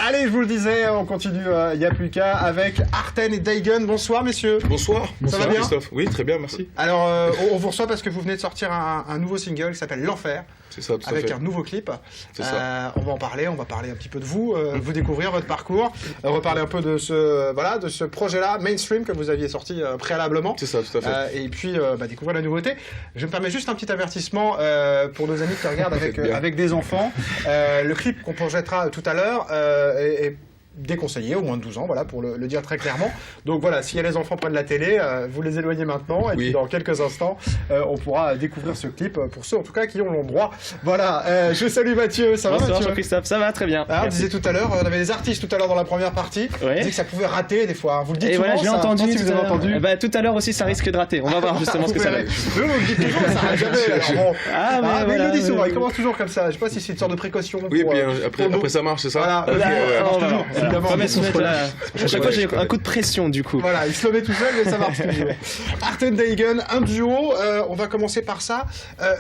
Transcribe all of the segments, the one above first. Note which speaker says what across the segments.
Speaker 1: Allez, je vous le disais, on continue, il n'y a plus qu'à, avec Arten et Daigen. Bonsoir, messieurs.
Speaker 2: Bonsoir.
Speaker 1: Ça va bien,
Speaker 2: Christophe? Oui, très bien, merci.
Speaker 1: Alors, on vous reçoit parce que vous venez de sortir un nouveau single qui s'appelle L'Enfer.
Speaker 2: C'est ça, tout à
Speaker 1: avec
Speaker 2: fait.
Speaker 1: un nouveau clip.
Speaker 2: C'est ça.
Speaker 1: On va parler un petit peu de vous, vous découvrir votre parcours, reparler un peu de ce projet-là, Mainstream, que vous aviez sorti préalablement.
Speaker 2: C'est ça, tout à fait.
Speaker 1: Et puis, découvrir la nouveauté. Je me permets juste un petit avertissement pour nos amis qui regardent avec des enfants. Le clip qu'on projettera tout à l'heure est déconseillé, au moins de 12 ans, voilà, pour le dire très clairement. Donc voilà, si les enfants prennent la télé, vous les éloignez maintenant, et puis dans quelques instants, on pourra découvrir ce clip, pour ceux en tout cas qui ont le droit. Voilà, je salue Mathieu, ça va Mathieu?
Speaker 3: Bonsoir Jean-Christophe, ça va très bien.
Speaker 1: On disait tout à l'heure, on avait des artistes tout à l'heure dans la première partie, on disait que ça pouvait rater des fois, vous le dites
Speaker 3: et
Speaker 1: souvent,
Speaker 3: voilà, je l'ai entendu,
Speaker 1: si vous avez entendu.
Speaker 3: Tout à l'heure aussi ça risque de rater, on va voir justement ce que ça va être.
Speaker 1: Vous le dites toujours, ça rate jamais, alors bon. Mais il le dit souvent, il
Speaker 3: oui.
Speaker 1: commence toujours comme ça, je sais pas si c'est une sorte de précaution.
Speaker 2: Oui, puis après ça marche, c'est ça?
Speaker 1: Voilà, ça marche toujours, évidemment.
Speaker 3: À chaque fois j'ai un coup de pression du coup.
Speaker 1: Voilà, il se le met tout seul mais ça marche toujours. Arten Daigen, un duo, on va commencer par ça.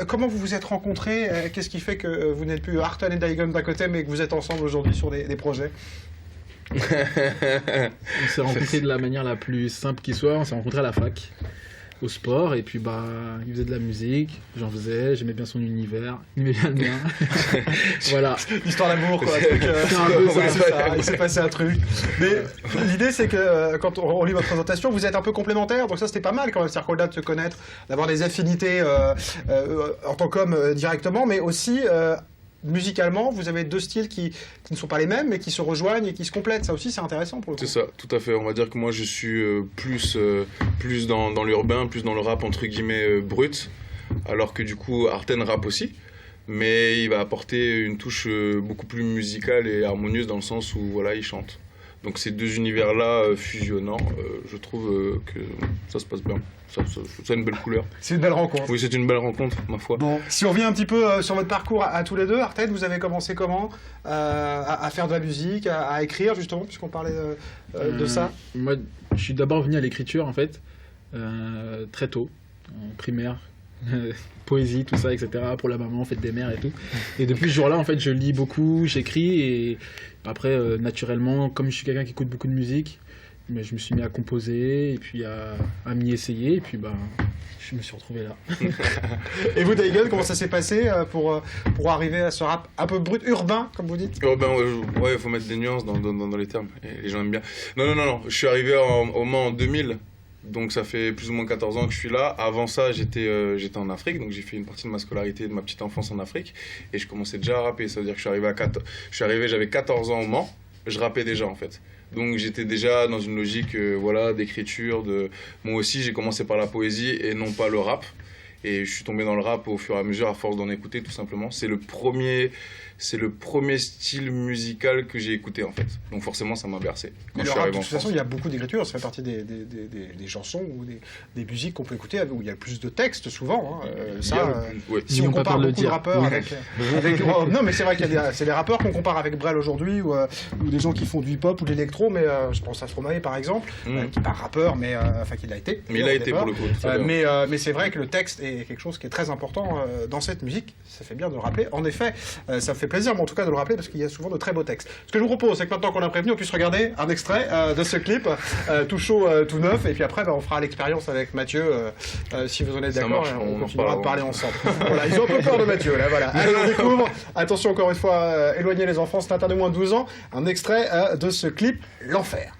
Speaker 1: Comment vous vous êtes rencontrés? Qu'est-ce qui fait que vous n'êtes plus Arten et Daigen d'un côté mais que vous êtes ensemble aujourd'hui sur des projets?
Speaker 4: On s'est rencontrés de la manière la plus simple qui soit, on s'est rencontrés à la fac, au sport, et puis il faisait de la musique, j'en faisais, j'aimais bien son univers, il aimait bien le mien. Voilà.
Speaker 1: Histoire d'amour, quoi. Il s'est passé un truc. Mais l'idée, c'est que quand on lit votre présentation, vous êtes un peu complémentaires, donc ça c'était pas mal quand même, c'est-à-dire qu'au-delà de se connaître, d'avoir des affinités en tant qu'homme directement, mais aussi musicalement, vous avez deux styles qui ne sont pas les mêmes, mais qui se rejoignent et qui se complètent. Ça aussi, c'est intéressant pour le coup.
Speaker 2: C'est ça, tout à fait. On va dire que moi, je suis plus dans l'urbain, plus dans le rap, entre guillemets, brut, alors que du coup, Arten rappe aussi. Mais il va apporter une touche beaucoup plus musicale et harmonieuse dans le sens où, voilà, il chante. Donc ces deux univers-là fusionnant, je trouve que ça se passe bien. C'est une belle couleur.
Speaker 1: C'est une belle rencontre.
Speaker 2: Oui, c'est une belle rencontre, ma foi.
Speaker 1: Bon, si on revient un petit peu sur votre parcours à tous les deux, Arten, vous avez commencé comment à faire de la musique, à écrire justement, puisqu'on parlait de ça?
Speaker 4: Moi, je suis d'abord venu à l'écriture en fait, très tôt, en primaire. Poésie, tout ça, etc. pour la maman, fête des mères et tout. Et depuis ce jour-là, en fait, je lis beaucoup, j'écris et après, naturellement, comme je suis quelqu'un qui écoute beaucoup de musique, mais je me suis mis à composer et puis à m'y essayer et puis je me suis retrouvé là.
Speaker 1: Et vous, Daigen, comment ça s'est passé pour arriver à ce rap un peu brut, urbain, comme vous dites?
Speaker 2: Urbain, ouais, faut mettre des nuances dans les termes. Et les gens aiment bien. Non. Je suis arrivé au Mans en 2000. Donc ça fait plus ou moins 14 ans que je suis là. Avant ça, j'étais en Afrique, donc j'ai fait une partie de ma scolarité, de ma petite enfance en Afrique, et je commençais déjà à rapper. Ça veut dire que j'avais 14 ans au Mans, je rappais déjà en fait. Donc j'étais déjà dans une logique d'écriture. Moi aussi, j'ai commencé par la poésie et non pas le rap. Et je suis tombé dans le rap au fur et à mesure, à force d'en écouter, tout simplement. C'est le premier style musical que j'ai écouté, en fait. Donc forcément, ça m'a bercé.
Speaker 1: Mais le rap, de toute façon, il y a beaucoup d'écriture. Ça fait partie des chansons ou des musiques qu'on peut écouter où il y a le plus de textes, souvent. Si on compare beaucoup de rappeurs avec non, mais c'est vrai qu'il y a c'est des rappeurs qu'on compare avec Brel aujourd'hui, ou des gens qui font du hip-hop ou de l'électro, mais je pense à Stromae, par exemple, qui n'est pas rappeur, mais qui l'a été.
Speaker 2: Mais il a été, pour le coup.
Speaker 1: Mais c'est vrai que le texte est quelque chose qui est très important dans cette musique. Ça fait bien de le rappeler. En effet, ça me fait plaisir, mais en tout cas, de le rappeler, parce qu'il y a souvent de très beaux textes. Ce que je vous propose, c'est que maintenant qu'on l'a prévenu, on puisse regarder un extrait de ce clip, tout chaud, tout neuf, et puis après, on fera l'expérience avec Mathieu, si vous en êtes d'accord, on continuera de parler ensemble. Voilà, ils ont un peu peur de Mathieu, là, voilà. Allez, on découvre. Attention, encore une fois, éloignez les enfants, c'est interdit de moins de 12 ans. Un extrait de ce clip, L'Enfer.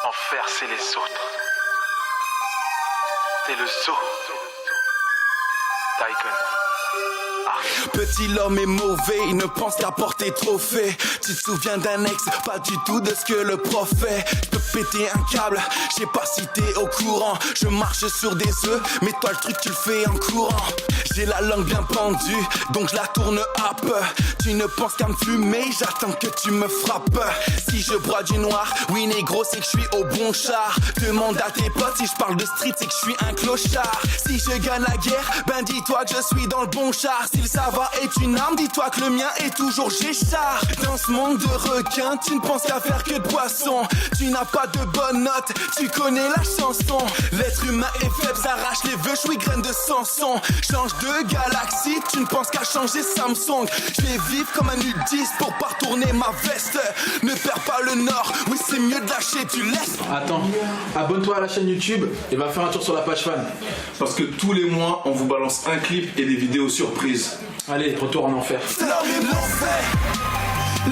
Speaker 5: Enfer, c'est les autres. C'est le zoo. Daigen.
Speaker 6: Petit l'homme est mauvais, il ne pense qu'à porter trophée. Tu te souviens d'un ex, pas du tout de ce que le prof fait. Je peux péter un câble, je sais pas si t'es au courant. Je marche sur des œufs, mais toi le truc tu le fais en courant. J'ai la langue bien pendue, donc je la tourne à peu. Tu ne penses qu'à me fumer, j'attends que tu me frappes. Si je bois du noir, oui négro c'est que je suis au bon char. Demande à tes potes si je parle de street c'est que je suis un clochard. Si je gagne la guerre, ben dis-toi que je suis dans le bon ton char. Si le savoir est une arme, dis-toi que le mien est toujours G-char. Dans ce monde de requins, tu ne penses qu'à faire que de poissons. Tu n'as pas de bonnes notes, tu connais la chanson. L'être humain est faible, s'arrache les vœux, j'suis graine de Samson. Change de galaxie, tu ne penses qu'à changer Samsung. Je vais vivre comme un nudiste pour pas retourner ma veste. Ne perds pas le nord, oui c'est mieux de lâcher du lest.
Speaker 7: Attends, abonne-toi à la chaîne YouTube et va faire un tour sur la page fan.
Speaker 8: Parce que tous les mois, on vous balance un clip et des vidéos surprises.
Speaker 7: Allez, retour en enfer.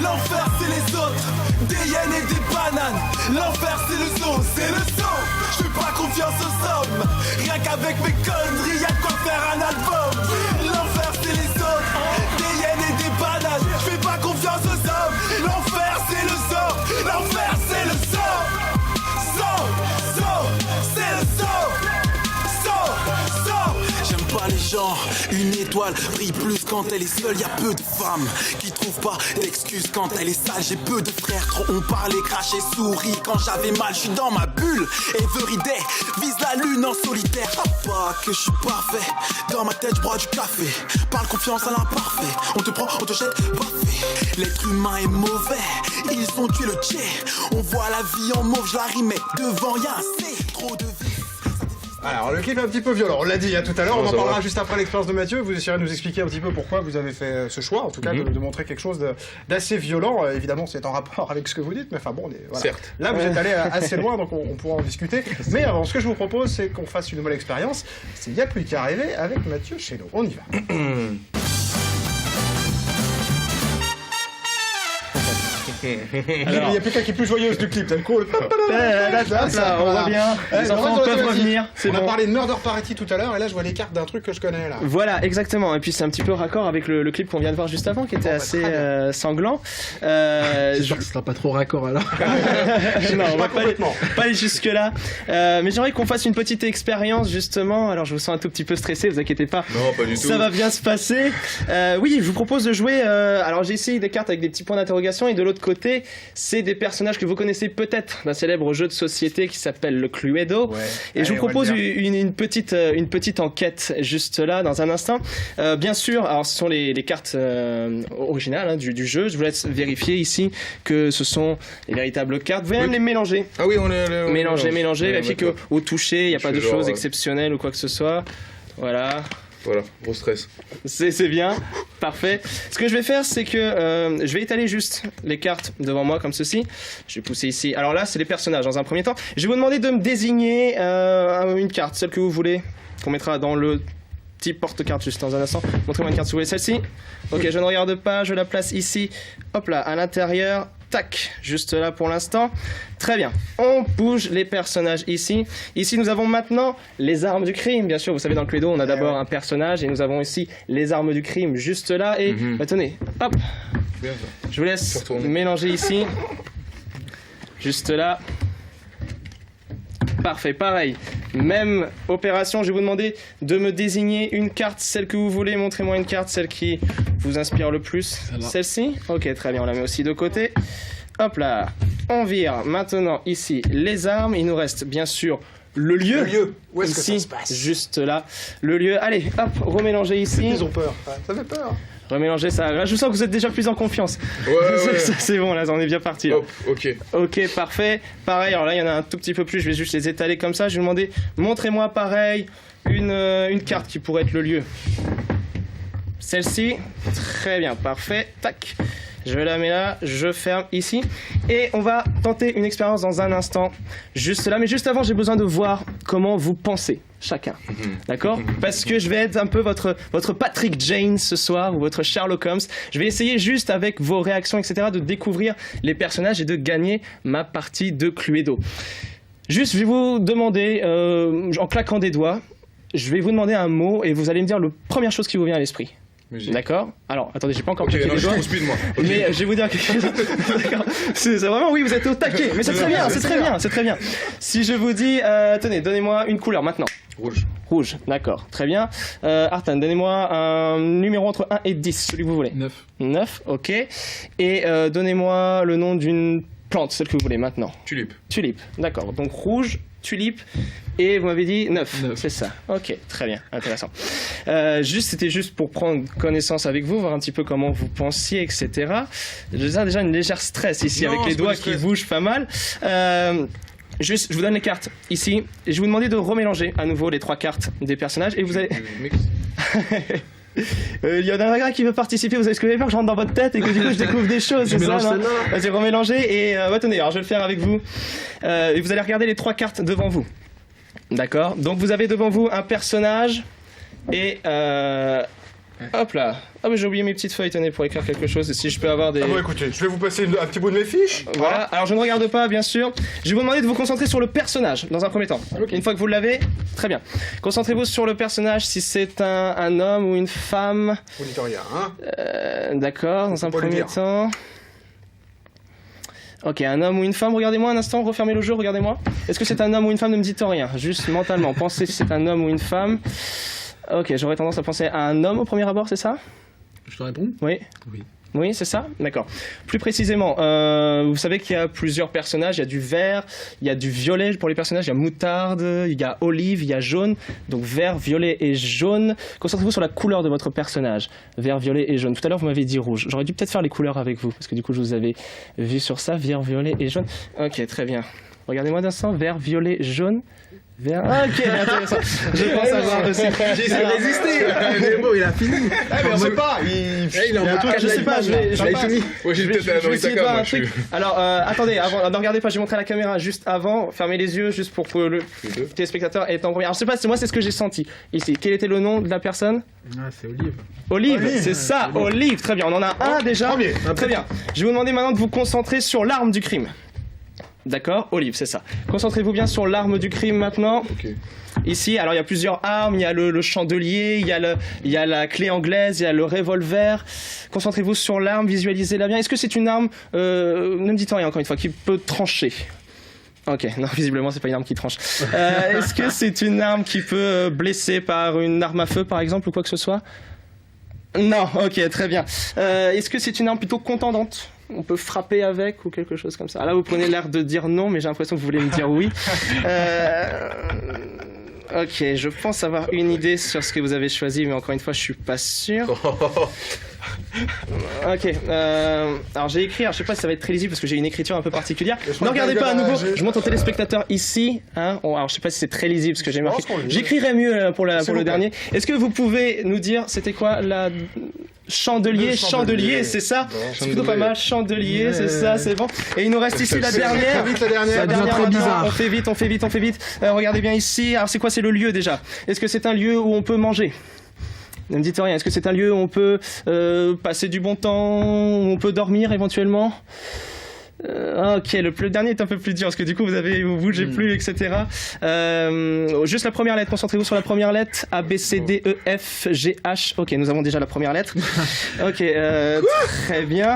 Speaker 6: L'enfer c'est les autres, des hyènes et des bananes. L'enfer c'est le zoo, c'est le zoo. Je fais pas confiance aux hommes, rien qu'avec mes conneries, y'a de quoi faire un album. L'enfer c'est les autres, des hyènes et des bananes. Je fais pas confiance aux hommes, l'enfer c'est le zoo. L'enfer c'est le zoo. C'est le J'aime pas les gens, une étoile brille plus quand elle est seule. Y'a peu de femmes qui trouvent pas d'excuses quand elle est sale. J'ai peu de frères, trop ont parlé, craché, souri quand j'avais mal. J'suis dans ma bulle, everyday, vise la lune en solitaire. Pas que j'suis parfait, dans ma tête j'bois du café. Parle confiance à l'imparfait, on te prend, on te jette, parfait. L'être humain est mauvais, ils ont tué le tché. On voit la vie en mauve, j'la rimais devant y'a un C. Trop de vie.
Speaker 1: Alors le clip est un petit peu violent, on l'a dit tout à l'heure, on en parlera juste après l'expérience de Mathieu. Vous essayerez de nous expliquer un petit peu pourquoi vous avez fait ce choix, en tout cas de montrer quelque chose d'assez violent. Évidemment c'est en rapport avec ce que vous dites, mais enfin bon, voilà.
Speaker 2: Certes.
Speaker 1: Là vous êtes allé assez loin, donc on pourra en discuter. Mais avant, ce que je vous propose, c'est qu'on fasse une nouvelle expérience. Il n'y a plus qu'à arriver avec Mathieu Chéneau. On y va. Alors, il n'y a plus qu'un qui est plus joyeuse du clip, c'est cool.
Speaker 3: Là, on voit bien. Les enfants peuvent revenir.
Speaker 1: On a parlé de Murder Party tout à l'heure, et là je vois les cartes d'un truc que je connais là.
Speaker 3: Voilà, exactement. Et puis c'est un petit peu raccord avec le clip qu'on vient de voir juste avant, qui était assez sanglant.
Speaker 4: J'espère que ce sera pas trop raccord alors.
Speaker 3: Non, on va pas aller jusque là. Mais j'aimerais qu'on fasse une petite expérience justement. Alors je vous sens un tout petit peu stressé, vous inquiétez pas.
Speaker 2: Non, pas du tout.
Speaker 3: Ça va bien se passer. Oui, je vous propose de jouer. Alors j'ai essayé des cartes avec des petits points d'interrogation, et de l'autre côté, c'est des personnages que vous connaissez peut-être d'un célèbre jeu de société qui s'appelle le Cluedo.
Speaker 1: Ouais.
Speaker 3: Et je vous propose une petite enquête juste là dans un instant. Bien sûr, alors ce sont les cartes originales du jeu. Je vous laisse vérifier ici que ce sont les véritables cartes. Vous pouvez même les mélanger.
Speaker 2: Ah oui, on
Speaker 3: Mélanger.
Speaker 2: Ouais,
Speaker 3: Vérifiez qu'au toucher, il n'y a pas de choses exceptionnelles ou quoi que ce soit. Voilà.
Speaker 2: Voilà, gros stress.
Speaker 3: C'est bien, parfait. Ce que je vais faire, c'est que je vais étaler juste les cartes devant moi comme ceci. Je vais pousser ici. Alors là, c'est les personnages dans un premier temps. Je vais vous demander de me désigner une carte, celle que vous voulez, qu'on mettra dans le petit porte-carte juste dans un instant. Montrez-moi une carte si vous voulez, celle-ci. Ok, je ne regarde pas, je la place ici. Hop là, à l'intérieur. Tac, juste là pour l'instant. Très bien, on bouge les personnages ici. Ici, nous avons maintenant les armes du crime. Bien sûr, vous savez, dans le Cluedo, on a d'abord un personnage et nous avons ici les armes du crime juste là. Et tenez, hop, je vous laisse mélanger ici. Juste là. Parfait, pareil. Même opération, je vais vous demander de me désigner une carte, celle que vous voulez. Montrez-moi une carte, celle qui vous inspire le plus. Celle-ci ? Ok, très bien, on la met aussi de côté. Hop là, on vire maintenant ici les armes. Il nous reste bien sûr le lieu.
Speaker 1: Le lieu, où est-ce que
Speaker 3: ici,
Speaker 1: ça se passe ?
Speaker 3: juste là. Le lieu, allez, hop, remélanger ici.
Speaker 1: Ils ont peur, ça fait peur.
Speaker 3: Remélanger ça. Là, je sens que vous êtes déjà plus en confiance.
Speaker 2: Ouais.
Speaker 3: C'est bon, là, on est bien parti. Là.
Speaker 2: Hop, ok.
Speaker 3: Ok, parfait. Pareil, alors là, il y en a un tout petit peu plus. Je vais juste les étaler comme ça. Je vais vous demander, montrez-moi pareil, une carte qui pourrait être le lieu. Celle-ci. Très bien, parfait. Tac. Je la mets là, je ferme ici. Et on va tenter une expérience dans un instant. Juste là, mais juste avant, j'ai besoin de voir comment vous pensez, chacun. D'accord ? Parce que je vais être un peu votre Patrick Jane ce soir, ou votre Sherlock Holmes. Je vais essayer juste avec vos réactions, etc., de découvrir les personnages et de gagner ma partie de Cluedo. Juste, je vais vous demander, en claquant des doigts, je vais vous demander un mot et vous allez me dire la première chose qui vous vient à l'esprit. D'accord. Alors, attendez, j'ai pas encore claqué les doigts.
Speaker 2: Moi.
Speaker 3: Mais je vais vous dire quelque chose. D'accord. C'est vraiment, oui, vous êtes au taquet. Mais c'est très bien, c'est très bien, c'est très bien. Si je vous dis, tenez, donnez-moi une couleur maintenant.
Speaker 2: Rouge.
Speaker 3: Rouge, d'accord, très bien. Artan, donnez-moi un numéro entre 1 et 10, celui que vous voulez.
Speaker 4: 9.
Speaker 3: 9, ok. Et donnez-moi le nom d'une plante, celle que vous voulez maintenant.
Speaker 2: Tulipe.
Speaker 3: Tulipe, d'accord. Donc rouge, tulipe, et vous m'avez dit 9. C'est ça. Ok, très bien, intéressant. C'était juste pour prendre connaissance avec vous, voir un petit peu comment vous pensiez, etc. J'ai déjà une légère stress ici, avec les doigts qui bougent pas mal. Juste, je vous donne les cartes ici, et je vais vous demander de remélanger à nouveau les 3 cartes des personnages, et vous allez... Il y en a un qui veut participer, vous savez ce que je vais faire, que je rentre dans votre tête et que du coup je découvre des choses, c'est ça, non? Vas-y, remélanger et attendez, alors je vais le faire avec vous. Et vous allez regarder les 3 cartes devant vous. D'accord? Donc vous avez devant vous un personnage et hop là. Ah mais j'ai oublié mes petites feuilles, tenez, pour écrire quelque chose, et si je peux avoir des...
Speaker 1: Ah bon, écoutez, je vais vous passer un petit bout de mes fiches.
Speaker 3: Voilà, alors je ne regarde pas, bien sûr. Je vais vous demander de vous concentrer sur le personnage, dans un premier temps. Une fois que vous l'avez, très bien. Concentrez-vous sur le personnage, si c'est un homme ou une femme.
Speaker 1: Vous dites rien, hein?
Speaker 3: D'accord, dans un premier temps. Ok, un homme ou une femme, regardez-moi un instant, refermez le jeu, regardez-moi. Est-ce que c'est un homme ou une femme? Ne me dites rien, juste mentalement, pensez si c'est un homme ou une femme. Ok, j'aurais tendance à penser à un homme au premier abord, c'est ça?
Speaker 4: Je te réponds?
Speaker 3: Oui. Oui, c'est ça? D'accord. Plus précisément, vous savez qu'il y a plusieurs personnages, il y a du vert, il y a du violet pour les personnages, il y a moutarde, il y a olive, il y a jaune. Donc vert, violet et jaune. Concentrez-vous sur la couleur de votre personnage. Vert, violet et jaune. Tout à l'heure, vous m'avez dit rouge. J'aurais dû peut-être faire les couleurs avec vous, parce que du coup, je vous avais vu sur ça, vert, violet et jaune. Ok, très bien. Regardez-moi d'un instant, vert, violet, jaune. Vert. Ok, intéressant. Je pense avoir aussi.
Speaker 4: J'ai essayé de résister. Mais bon, il a fini.
Speaker 1: Mais on sait pas. Il est en mode
Speaker 3: Je sais pas, je vais essayer de voir un truc. Alors, attendez, ne regardez pas, je vais montrer à la caméra juste avant. Fermez les yeux, juste pour que le téléspectateur ait en premier. Alors, je sais pas, moi, c'est ce que j'ai senti ici. Quel était le nom de la personne?
Speaker 4: Ah, c'est Olive.
Speaker 3: Olive, c'est ça, Olive. Très bien, on en a un déjà. Très bien. Je vais vous demander maintenant de vous concentrer sur l'arme du crime. D'accord, Olive, c'est ça. Concentrez-vous bien sur l'arme du crime maintenant.
Speaker 2: Ok.
Speaker 3: Ici, alors il y a plusieurs armes, il y a le chandelier, il y a la clé anglaise, il y a le revolver. Concentrez-vous sur l'arme, visualisez-la bien. Est-ce que c'est une arme, ne me dites rien encore une fois, qui peut trancher? Ok, non, visiblement c'est pas une arme qui tranche. Est-ce que c'est une arme qui peut blesser par une arme à feu par exemple ou quoi que ce soit? Non, ok, très bien. Est-ce que c'est une arme plutôt contendante? On peut frapper avec ou quelque chose comme ça. Ah, là, vous prenez l'air de dire non, mais j'ai l'impression que vous voulez me dire oui. Ok, je pense avoir une idée sur ce que vous avez choisi, mais encore une fois, je suis pas sûr. Ok, alors j'ai écrit, alors je sais pas si ça va être très lisible parce que j'ai une écriture un peu particulière. Ne regardez pas à nouveau, je montre au téléspectateur ici. Hein. Alors je sais pas si c'est très lisible parce que j'ai marqué. J'écrirai mieux pour le dernier. Est-ce que vous pouvez nous dire, c'était quoi la... Chandelier, c'est ça? C'est plutôt pas mal, chandelier, c'est ça, c'est bon. Et il nous reste ici la dernière. La dernière,
Speaker 4: très bizarre.
Speaker 3: On fait vite. Regardez bien ici. Alors c'est quoi, c'est le lieu déjà? Est-ce que c'est un lieu où on peut manger? Ne me dites rien. Est-ce que c'est un lieu où on peut passer du bon temps, où on peut dormir éventuellement? Ok, le dernier est un peu plus dur parce que du coup vous bougez plus, etc. Juste la première lettre, concentrez-vous sur la première lettre. A, B, C, D, E, F, G, H. Ok, nous avons déjà la première lettre. Ok, très bien.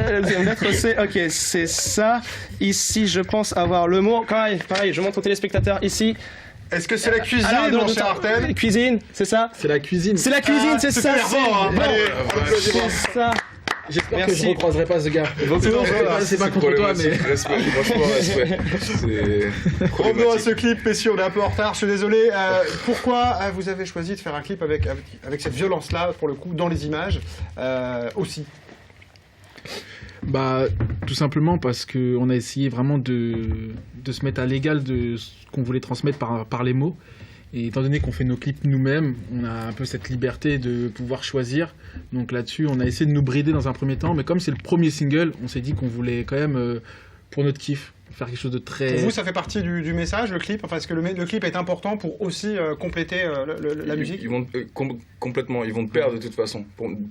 Speaker 3: La deuxième lettre, c'est... Ok, c'est ça. Ici, je pense avoir le mot... Pareil, je montre au téléspectateur ici.
Speaker 1: Est-ce que c'est la cuisine, mon cher Artel?
Speaker 3: Cuisine, c'est ça?
Speaker 4: C'est la cuisine.
Speaker 3: C'est la cuisine, c'est ça. C'est ça.
Speaker 4: J'espère que je ne recroiserai pas ce gars.
Speaker 1: C'est
Speaker 4: pas contre toi, mais...
Speaker 2: Respect, franchement, respect.
Speaker 1: Revenons à ce clip, messieurs, on est un peu en retard, je suis désolé. Pourquoi vous avez choisi de faire un clip avec cette violence-là, pour le coup, dans les images, aussi?
Speaker 4: Bah, tout simplement parce qu'on a essayé vraiment de se mettre à l'égal de ce qu'on voulait transmettre par les mots. Et étant donné qu'on fait nos clips nous-mêmes, on a un peu cette liberté de pouvoir choisir. Donc là-dessus, on a essayé de nous brider dans un premier temps. Mais comme c'est le premier single, on s'est dit qu'on voulait quand même, pour notre kiff, faire quelque chose de très...
Speaker 1: Pour vous, ça fait partie du message, le clip? Enfin, est-ce que le clip est important pour aussi compléter la musique?
Speaker 2: Ils vont complètement, ils vont te perdre de toute façon.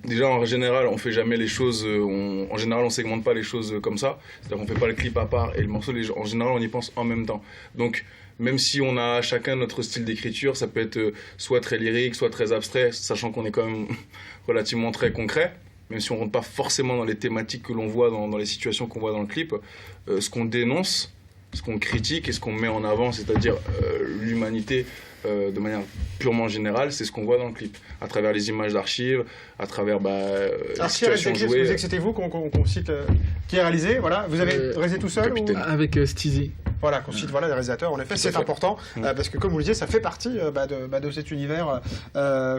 Speaker 2: Déjà, en général, on fait jamais les choses... en général, on segmente pas les choses comme ça. C'est-à-dire qu'on fait pas le clip à part et le morceau, en général, on y pense en même temps. Donc, même si on a chacun notre style d'écriture, ça peut être soit très lyrique, soit très abstrait, sachant qu'on est quand même relativement très concret. Même si on ne rentre pas forcément dans les thématiques que l'on voit, dans les situations qu'on voit dans le clip, ce qu'on dénonce, ce qu'on critique et ce qu'on met en avant, c'est-à-dire l'humanité de manière purement générale, c'est ce qu'on voit dans le clip, à travers les images d'archives, à travers les situations jouées.
Speaker 1: Vous disiez que c'était vous qu'on cite, qui a réalisé, voilà. Vous avez réalisé tout seul ou...
Speaker 4: Avec Steezy.
Speaker 1: Voilà, qu'on cite voilà, les réalisateurs, en effet, c'est important, parce que comme vous le disiez, ça fait partie de cet univers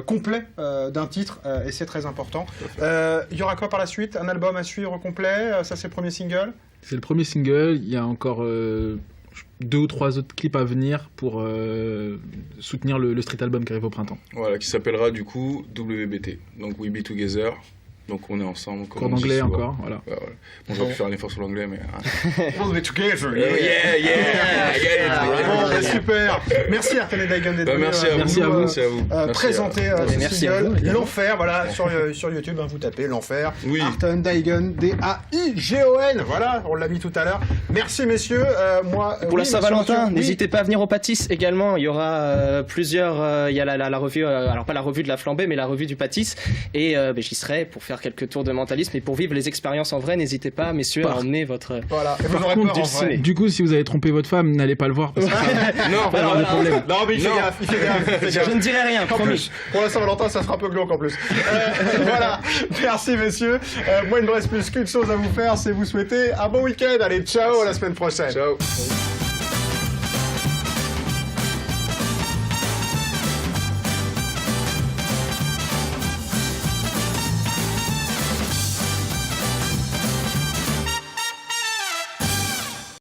Speaker 1: complet d'un titre, et c'est très important. Il y aura quoi par la suite? Un album à suivre complet? Ça, c'est le premier single?
Speaker 4: C'est le premier single, il y a encore 2 ou 3 autres clips à venir pour soutenir le street album qui arrive au printemps.
Speaker 2: Voilà, qui s'appellera du coup WBT, donc We Be Together. Donc on est ensemble.
Speaker 4: Cours d'anglais encore, voilà.
Speaker 2: Ouais, voilà. Bon, j'aurais pu faire un effort sur l'anglais, mais...
Speaker 1: On est together,
Speaker 2: yeah.
Speaker 1: Super. Merci Arten Daigan d'être venu.
Speaker 2: Merci à vous. Merci à vous.
Speaker 1: Présenter ce
Speaker 3: merci à
Speaker 1: single,
Speaker 3: vous,
Speaker 1: L'Enfer, voilà, sur YouTube, vous tapez L'Enfer,
Speaker 2: Oui.
Speaker 1: Arten Daigan, D-A-I-G-O-N, voilà, on l'a mis tout à l'heure. Merci messieurs,
Speaker 3: Pour la Saint-Valentin, n'hésitez pas à venir au Pâtis également, il y aura plusieurs, il y a la revue, alors pas la revue de la flambée, mais la revue du Pâtis, et j'y serai pour faire quelques tours de mentalisme et pour vivre les expériences en vrai, n'hésitez pas, messieurs, à emmener votre...
Speaker 1: Voilà, et vous
Speaker 4: Par
Speaker 1: aurez
Speaker 4: contre,
Speaker 1: peur en vrai.
Speaker 4: du coup, si vous avez trompé votre femme, n'allez pas le voir parce que
Speaker 2: Non,
Speaker 4: va avoir des problèmes.
Speaker 1: Non mais il fait gaffe, il fait gaffe.
Speaker 3: Je ne dirai rien,
Speaker 1: En
Speaker 3: promis.
Speaker 1: plus, pour la Saint-Valentin, ça sera un peu glauque en plus. Voilà, merci messieurs. Moi, il ne me reste plus qu'une chose à vous faire, c'est vous souhaiter un bon week-end. Allez, ciao, à la semaine prochaine.
Speaker 2: Ciao.